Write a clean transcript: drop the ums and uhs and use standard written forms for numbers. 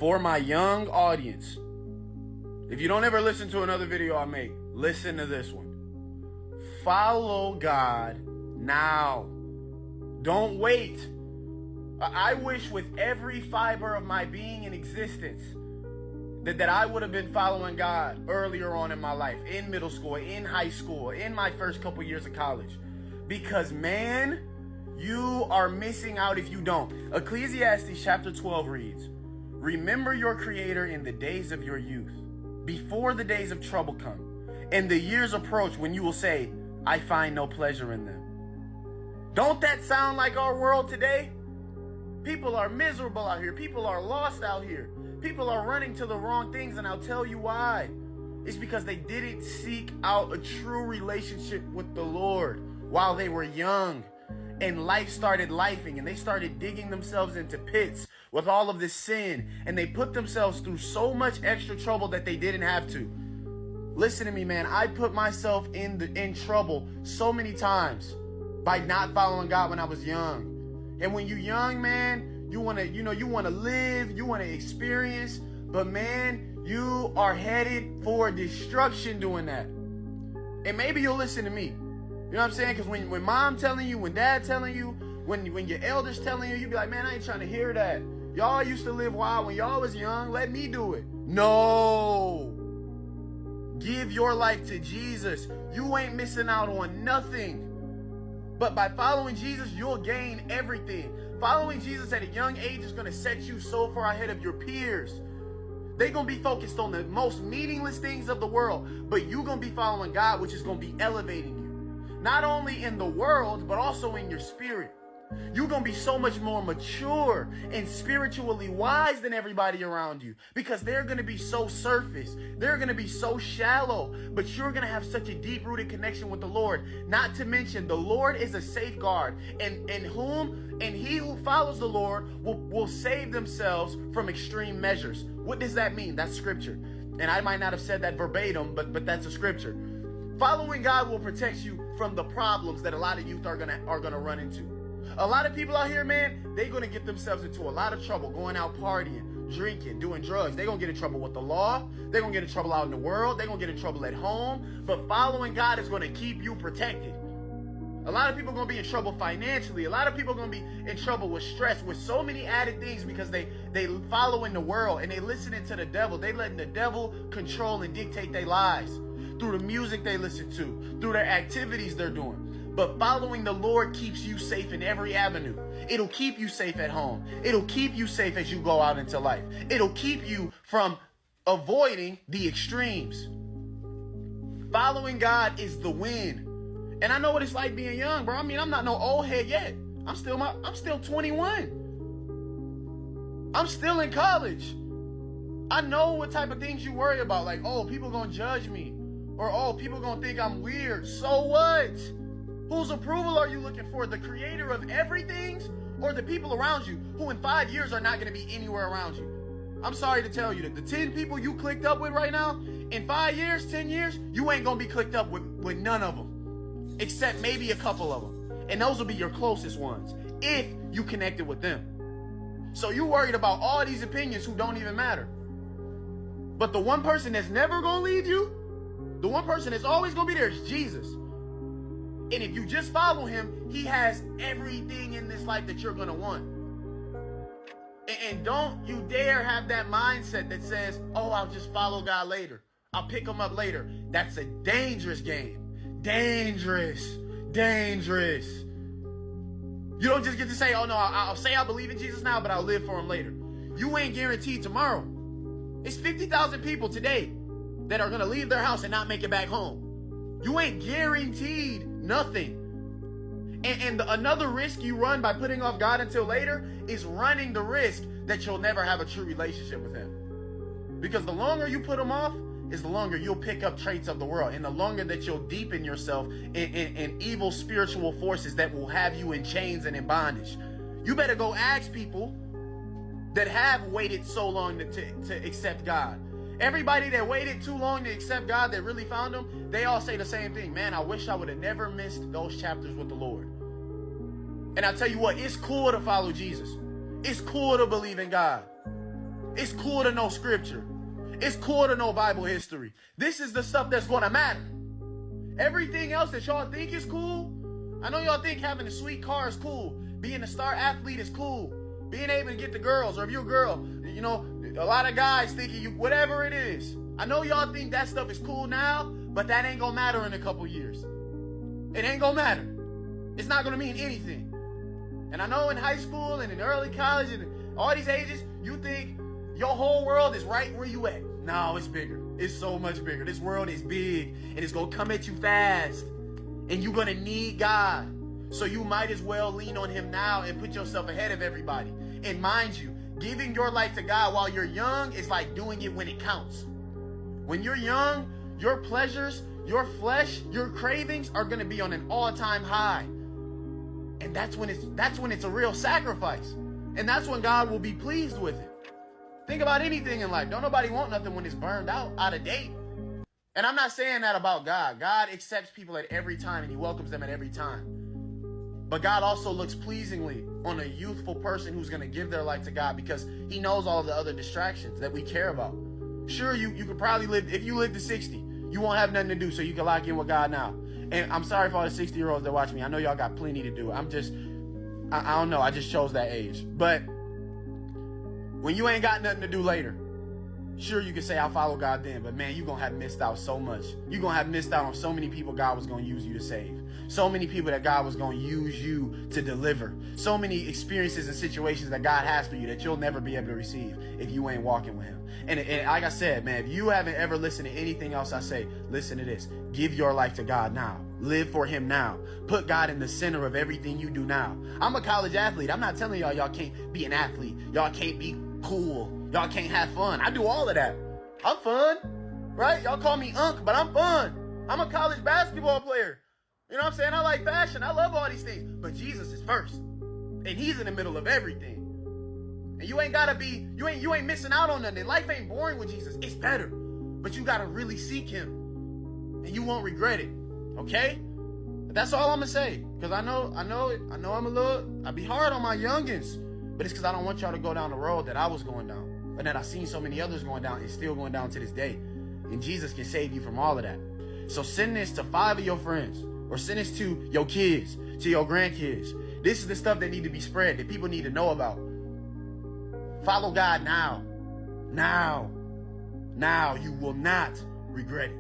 For my young audience, if you don't ever listen to another video I make, listen to this one. Follow God now. Don't wait. I wish with every fiber of my being and existence that I would have been following God earlier on in my life, in middle school, in high school, in my first couple years of college. Because, man, you are missing out if you don't. Ecclesiastes chapter 12 reads, "Remember your Creator in the days of your youth, before the days of trouble come, and the years approach when you will say, I find no pleasure in them." Don't that sound like our world today? People are miserable out here. People are lost out here. People are running to the wrong things, and I'll tell you why. It's because they didn't seek out a true relationship with the Lord while they were young. And life started lifing, and they started digging themselves into pits with all of this sin, and they put themselves through so much extra trouble that they didn't have to. Listen to me, man. I put myself in trouble so many times by not following God when I was young. And when you're young, man, you want to live, you want to experience, but man, you are headed for destruction doing that. And maybe you'll listen to me. You know what I'm saying? Because when mom telling you, when dad telling you, when your elders telling you, you be like, man, I ain't trying to hear that. Y'all used to live wild when y'all was young. Let me do it. No. Give your life to Jesus. You ain't missing out on nothing. But by following Jesus, you'll gain everything. Following Jesus at a young age is going to set you so far ahead of your peers. They're going to be focused on the most meaningless things of the world, but you're going to be following God, which is going to be elevating you. Not only in the world, but also in your spirit. You're going to be so much more mature and spiritually wise than everybody around you, because they're going to be so surface. They're going to be so shallow, but you're going to have such a deep-rooted connection with the Lord. Not to mention, the Lord is a safeguard, and he who follows the Lord will save themselves from extreme measures. What does that mean? That's scripture. And I might not have said that verbatim, but that's a scripture. Following God will protect you from the problems that a lot of youth are gonna run into. A lot of people out here, man, they're going to get themselves into a lot of trouble going out partying, drinking, doing drugs. They're going to get in trouble with the law. They're going to get in trouble out in the world. They're going to get in trouble at home. But following God is going to keep you protected. A lot of people are going to be in trouble financially. A lot of people are going to be in trouble with stress, with so many added things, because they follow in the world and they listening to the devil. They letting the devil control and dictate their lives through the music they listen to, through their activities they're doing. But following the Lord keeps you safe in every avenue. It'll keep you safe at home. It'll keep you safe as you go out into life. It'll keep you from avoiding the extremes. Following God is the win. And I know what it's like being young, bro. I mean, I'm not no old head yet. I'm still 21. I'm still in college. I know what type of things you worry about. Like, oh, people gonna judge me. Or, oh, people gonna think I'm weird. So what? Whose approval are you looking for? The creator of everything, or the people around you who in 5 years are not going to be anywhere around you? I'm sorry to tell you that the 10 people you clicked up with right now, in 5 years, 10 years, you ain't going to be clicked up with none of them, except maybe a couple of them. And those will be your closest ones if you connected with them. So you worried about all these opinions who don't even matter. But the one person that's never going to leave you, the one person that's always going to be there is Jesus. And if you just follow him, he has everything in this life that you're going to want. And don't you dare have that mindset that says, oh, I'll just follow God later. I'll pick him up later. That's a dangerous game. Dangerous. Dangerous. You don't just get to say, oh, no, I'll say I believe in Jesus now, but I'll live for him later. You ain't guaranteed tomorrow. It's 50,000 people today that are going to leave their house and not make it back home. You ain't guaranteed nothing. And another risk you run by putting off God until later is running the risk that you'll never have a true relationship with him. Because the longer you put him off is the longer you'll pick up traits of the world, and the longer that you'll deepen yourself in evil spiritual forces that will have you in chains and in bondage. You better go ask people that have waited so long to accept God. Everybody that waited too long to accept God, that really found him, they all say the same thing. Man, I wish I would have never missed those chapters with the Lord. And I'll tell you what, it's cool to follow Jesus. It's cool to believe in God. It's cool to know scripture. It's cool to know Bible history. This is the stuff that's going to matter. Everything else that y'all think is cool, I know y'all think having a sweet car is cool. Being a star athlete is cool. Being able to get the girls, or if you're a girl, you know, a lot of guys thinking you, whatever it is. I know y'all think that stuff is cool now, but that ain't going to matter in a couple years. It ain't going to matter. It's not going to mean anything. And I know in high school and in early college and all these ages, you think your whole world is right where you at. No, it's bigger. It's so much bigger. This world is big, and it's going to come at you fast. And you're going to need God. So you might as well lean on him now and put yourself ahead of everybody. And mind you, giving your life to God while you're young is like doing it when it counts. When you're young, your pleasures, your flesh, your cravings are going to be on an all-time high. And that's when it's a real sacrifice. And that's when God will be pleased with it. Think about anything in life. Don't nobody want nothing when it's burned out of date. And I'm not saying that about God. God accepts people at every time, and he welcomes them at every time. But God also looks pleasingly on a youthful person who's going to give their life to God, because he knows all of the other distractions that we care about. Sure, you could probably live, if you live to 60, you won't have nothing to do, so you can lock in with God now. And I'm sorry for all the 60-year-olds that watch me. I know y'all got plenty to do. I don't know. I just chose that age. But when you ain't got nothing to do later, sure, you can say, I'll follow God then. But man, you're going to have missed out so much. You're going to have missed out on so many people God was going to use you to save. So many people that God was going to use you to deliver. So many experiences and situations that God has for you that you'll never be able to receive if you ain't walking with him. And like I said, man, if you haven't ever listened to anything else I say, listen to this. Give your life to God now. Live for him now. Put God in the center of everything you do now. I'm a college athlete. I'm not telling y'all can't be an athlete. Y'all can't be cool. Y'all can't have fun. I do all of that. I'm fun, right? Y'all call me Unc, but I'm fun. I'm a college basketball player. You know what I'm saying? I like fashion. I love all these things. But Jesus is first. And he's in the middle of everything. And you ain't gotta be, you ain't missing out on nothing. Life ain't boring with Jesus. It's better. But you gotta really seek him. And you won't regret it. Okay? But that's all I'm gonna say. Because I know I be hard on my youngins. But it's because I don't want y'all to go down the road that I was going down. But that I've seen so many others going down and still going down to this day. And Jesus can save you from all of that. So send this to 5 of your friends. Or send this to your kids, to your grandkids. This is the stuff that need to be spread, that people need to know about. Follow God now. Now. Now. You will not regret it.